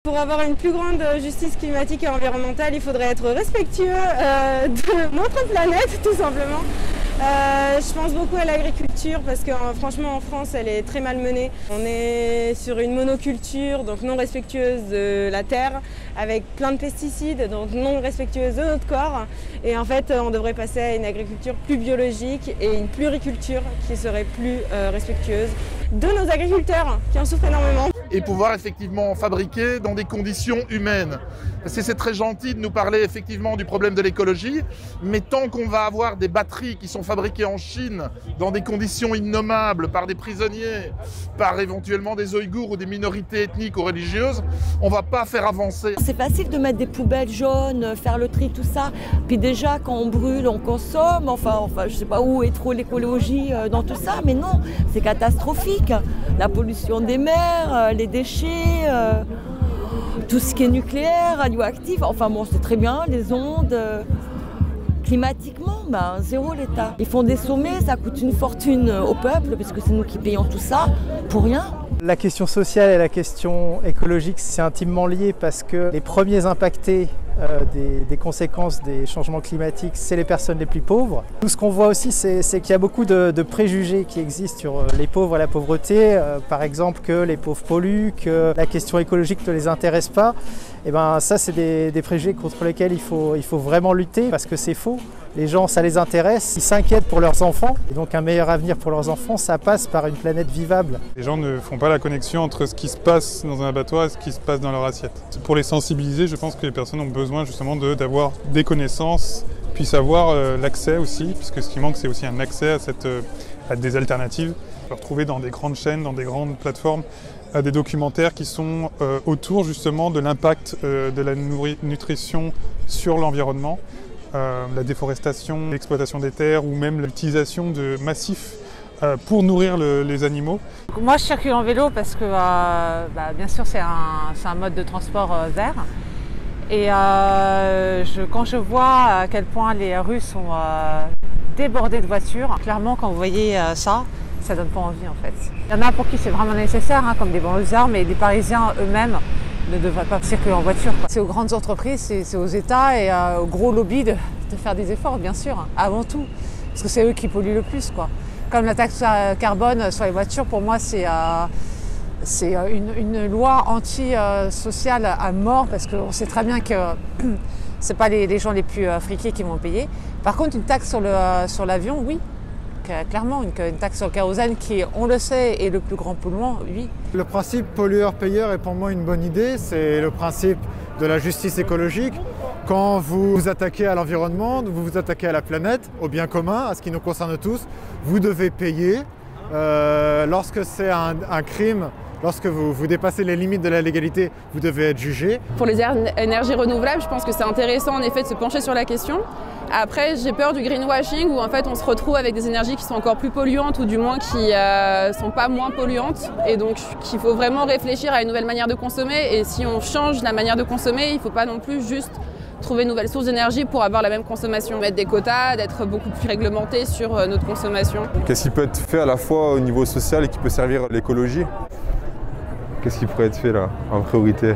Pour avoir une plus grande justice climatique et environnementale, il faudrait être respectueux de notre planète, tout simplement. Je pense beaucoup à l'agriculture parce que franchement en France elle est très mal menée. On est sur une monoculture, donc non respectueuse de la terre, avec plein de pesticides, donc non respectueuse de notre corps. Et en fait on devrait passer à une agriculture plus biologique et une pluriculture qui serait plus respectueuse de nos agriculteurs qui en souffrent énormément. Et pouvoir effectivement fabriquer dans des conditions humaines. Parce que c'est très gentil de nous parler effectivement du problème de l'écologie, mais tant qu'on va avoir des batteries qui sont fabriquées en Chine dans des conditions innommables par des prisonniers, par éventuellement des Ouïghours ou des minorités ethniques ou religieuses, on ne va pas faire avancer. C'est facile de mettre des poubelles jaunes, faire le tri, tout ça. Puis déjà quand on brûle, on consomme, enfin je sais pas où est trop l'écologie dans tout ça, mais non, c'est catastrophique. La pollution des mers, les déchets, tout ce qui est nucléaire, radioactif, enfin bon c'est très bien, les ondes. Climatiquement, zéro l'État. Ils font des sommets, ça coûte une fortune au peuple, parce que c'est nous qui payons tout ça, pour rien. La question sociale et la question écologique, c'est intimement lié parce que les premiers impactés des conséquences des changements climatiques, c'est les personnes les plus pauvres. Tout ce qu'on voit aussi, c'est qu'il y a beaucoup de préjugés qui existent sur les pauvres et la pauvreté. Par exemple, que les pauvres polluent, que la question écologique ne les intéresse pas. Et ça, c'est des préjugés contre lesquels il faut vraiment lutter parce que c'est faux. Les gens, ça les intéresse, ils s'inquiètent pour leurs enfants. Et donc un meilleur avenir pour leurs enfants, ça passe par une planète vivable. Les gens ne font pas la connexion entre ce qui se passe dans un abattoir et ce qui se passe dans leur assiette. Pour les sensibiliser, je pense que les personnes ont besoin justement d'avoir des connaissances, puis savoir l'accès aussi, puisque ce qui manque, c'est aussi un accès à des alternatives. On peut retrouver dans des grandes chaînes, dans des grandes plateformes, des documentaires qui sont autour justement de l'impact de la nutrition sur l'environnement. La déforestation, l'exploitation des terres ou même l'utilisation de massifs pour nourrir les animaux. Moi je circule en vélo parce que bien sûr c'est un mode de transport vert et quand je vois à quel point les rues sont débordées de voitures, clairement quand vous voyez ça donne pas envie en fait. Il y en a pour qui c'est vraiment nécessaire, comme des banlieusards, mais les Parisiens eux-mêmes ne devraient pas circuler en voiture. C'est aux grandes entreprises, c'est aux États et aux gros lobbies de faire des efforts, bien sûr, avant tout. Parce que c'est eux qui polluent le plus, quoi. Comme la taxe carbone sur les voitures, pour moi, c'est une loi anti-sociale à mort, parce qu'on sait très bien que ce n'est pas les gens les plus friqués qui vont payer. Par contre, une taxe sur l'avion, oui. Clairement, une taxe sur le kérosène qui, on le sait, est le plus grand polluant, oui. Le principe pollueur-payeur est pour moi une bonne idée. C'est le principe de la justice écologique. Quand vous vous attaquez à l'environnement, vous vous attaquez à la planète, au bien commun, à ce qui nous concerne tous, vous devez payer. Lorsque c'est un crime, lorsque vous dépassez les limites de la légalité, vous devez être jugé. Pour les énergies renouvelables, je pense que c'est intéressant en effet de se pencher sur la question. Après, j'ai peur du greenwashing où en fait on se retrouve avec des énergies qui sont encore plus polluantes ou du moins qui sont pas moins polluantes. Et donc qu'il faut vraiment réfléchir à une nouvelle manière de consommer. Et si on change la manière de consommer, il ne faut pas non plus juste trouver une nouvelle source d'énergie pour avoir la même consommation. Mettre des quotas, d'être beaucoup plus réglementé sur notre consommation. Qu'est-ce qui peut être fait à la fois au niveau social et qui peut servir l'écologie ? Qu'est-ce qui pourrait être fait là, en priorité ?